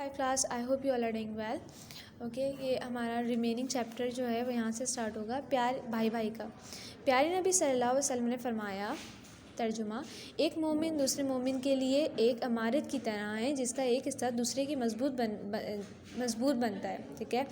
High class, I hope you all are doing well. Okay, یہ ہمارا remaining chapter جو ہے وہ یہاں سے اسٹارٹ ہوگا. پیار بھائی کا. پیارے نبی صلی اللہ علیہ وسلم نے فرمایا، ترجمہ: ایک مومن دوسرے مومن کے لیے ایک عمارت کی طرح ہے جس کا ایک حصہ دوسرے کی مضبوط بنتا ہے. ٹھیک ہے،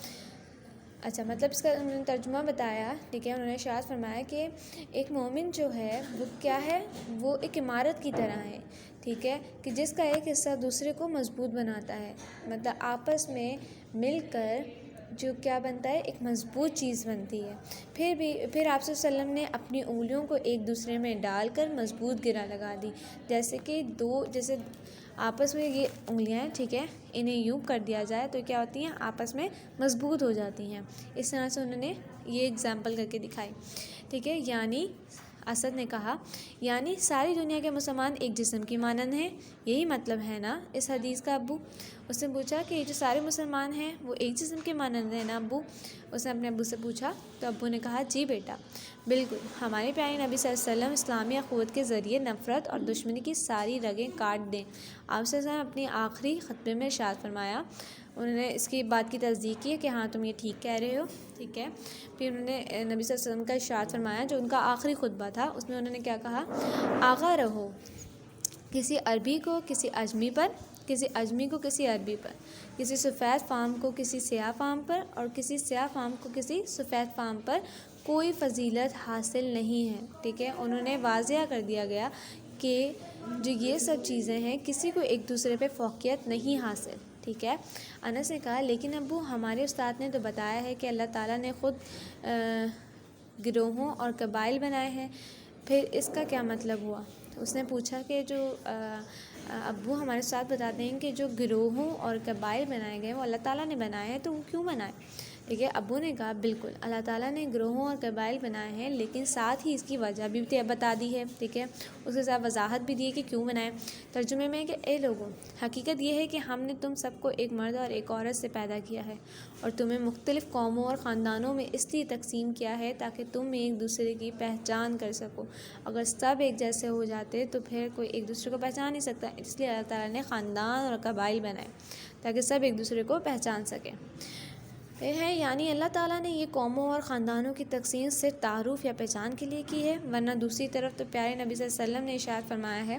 اچھا، مطلب اس کا انہوں نے ترجمہ بتایا. ٹھیک ہے، انہوں نے ارشاد فرمایا کہ ایک مومن جو ہے وہ کیا ہے، وہ ایک عمارت کی طرح ہے. ٹھیک ہے، کہ جس کا ایک حصہ دوسرے کو مضبوط بناتا ہے. مطلب آپس میں مل کر جو کیا بنتا ہے، ایک مضبوط چیز بنتی ہے. پھر آپ صلی اللہ علیہ وسلم نے اپنی انگلیوں کو ایک دوسرے میں ڈال کر مضبوط گرہ لگا دی. جیسے آپس میں یہ انگلیاں ہیں، ٹھیک ہے، انہیں یوں کر دیا جائے تو کیا ہوتی ہیں، آپس میں مضبوط ہو جاتی ہیں. اس طرح سے انہوں نے یہ اگزامپل کر کے دکھائی. ٹھیک ہے، یعنی اسد نے کہا، یعنی ساری دنیا کے مسلمان ایک جسم کی مانند ہیں. یہی مطلب ہے نا اس حدیث کا ابو؟ اس نے پوچھا کہ یہ جو سارے مسلمان ہیں وہ ایک جسم کے مانند ہیں نا ابو؟ اس نے اپنے ابو سے پوچھا تو ابو نے کہا، جی بیٹا، بالکل. ہمارے پیارے نبی صلی اللہ علیہ وسلم اسلامی اخوت کے ذریعے نفرت اور دشمنی کی ساری رگیں کاٹ دیں. آپ صلی اللہ علیہ وسلم اپنی آخری خطبے میں ارشاد فرمایا. انہوں نے اس کی بات کی تصدیق کی کہ ہاں تم یہ ٹھیک کہہ رہے ہو. ٹھیک ہے، پھر انہوں نے نبی صلی اللہ علیہ وسلم کا ارشاد فرمایا جو ان کا آخری خطبہ تھا. اس میں انہوں نے کیا کہا، آغا رہو کسی عربی کو کسی اجمی پر، کسی اجمی کو کسی عربی پر، کسی سفید فام کو کسی سیاہ فام پر، اور کسی سیاہ فام کو کسی سفید فام پر کوئی فضیلت حاصل نہیں ہے. ٹھیک ہے، انہوں نے واضح کر دیا گیا کہ جو یہ سب چیزیں ہیں کسی کو ایک دوسرے پہ فوقیت نہیں حاصل. ٹھیک ہے، انس نے کہا، لیکن ابو ہمارے استاد نے تو بتایا ہے کہ اللہ تعالیٰ نے خود گروہوں اور قبائل بنائے ہیں. پھر اس کا کیا مطلب ہوا؟ اس نے پوچھا کہ جو ابو ہمارے ساتھ بتاتے ہیں کہ جو گروہوں اور قبائل بنائے گئے وہ اللہ تعالیٰ نے بنائے ہیں، تو وہ کیوں بنائے؟ ٹھیک ہے، ابو نے کہا، بالکل اللہ تعالیٰ نے گروہوں اور قبائل بنائے ہیں، لیکن ساتھ ہی اس کی وجہ بھی بتا دی ہے. ٹھیک ہے، اس کے ساتھ وضاحت بھی دی ہے کہ کیوں بنائے. ترجمے میں کہ اے لوگوں، حقیقت یہ ہے کہ ہم نے تم سب کو ایک مرد اور ایک عورت سے پیدا کیا ہے اور تمہیں مختلف قوموں اور خاندانوں میں اس لیے تقسیم کیا ہے تاکہ تم ایک دوسرے کی پہچان کر سکو. اگر سب ایک جیسے ہو جاتے تو پھر کوئی ایک دوسرے کو پہچان نہیں سکتا. اس لیے اللہ تعالیٰ نے خاندان اور قبائل بنائے تاکہ سب ایک دوسرے کو پہچان سکیں. ہے یعنی اللہ تعالیٰ نے یہ قوموں اور خاندانوں کی تقسیم صرف تعارف یا پہچان کے لیے کی ہے، ورنہ دوسری طرف تو پیارے نبی صلی اللہ علیہ وسلم نے ارشاد فرمایا ہے،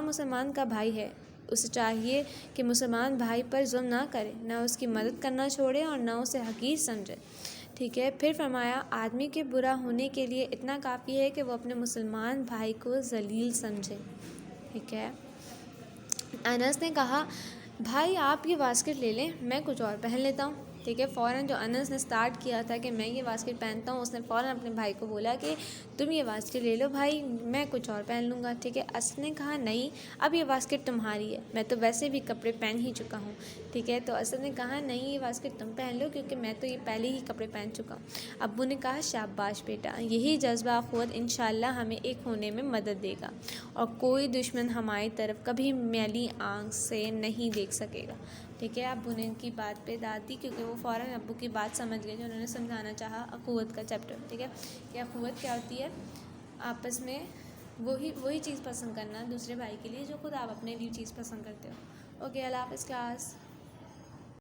مسلمان کا بھائی ہے، اسے چاہیے کہ مسلمان بھائی پر ظلم نہ کرے، نہ اس کی مدد کرنا چھوڑے اور نہ اسے حقیر سمجھے. ٹھیک ہے، پھر فرمایا، آدمی کے برا ہونے کے لیے اتنا کافی ہے کہ وہ اپنے مسلمان بھائی کو ذلیل سمجھے. ٹھیک ہے، انس نے کہا، بھائی آپ یہ واسکٹ لے لیں، میں کچھ اور پہن لیتا ہوں. ٹھیک ہے، فوراً جو انس نے سٹارٹ کیا تھا کہ میں یہ واسکٹ پہنتا ہوں، اس نے فوراً اپنے بھائی کو بولا کہ تم یہ واسکٹ لے لو بھائی، میں کچھ اور پہن لوں گا. ٹھیک ہے، اسد نے کہا، نہیں، اب یہ واسکٹ تمہاری ہے، میں تو ویسے بھی کپڑے پہن ہی چکا ہوں. ٹھیک ہے، تو اسد نے کہا، نہیں، یہ واسکٹ تم پہن لو کیونکہ میں تو یہ پہلے ہی کپڑے پہن چکا ہوں. ابو نے کہا، شاباش بیٹا، یہی جذبہ اخوت انشاءاللہ ہمیں ایک ہونے میں مدد دے گا اور کوئی دشمن ہماری طرف کبھی میلی آنکھ سے نہیں دیکھ سکے گا. ٹھیک ہے، ابو نے ان کی بات پہ داد دی کیونکہ وہ فوراً ابو کی بات سمجھ گئے جو انہوں نے سمجھانا چاہا اخوت کا چیپٹر. ٹھیک ہے، کہ اخوت کیا ہوتی ہے، آپس میں وہی چیز پسند کرنا دوسرے بھائی کے لیے جو خود آپ اپنے لیے چیز پسند کرتے ہو. اوکے، اللہ حافظ کلاس.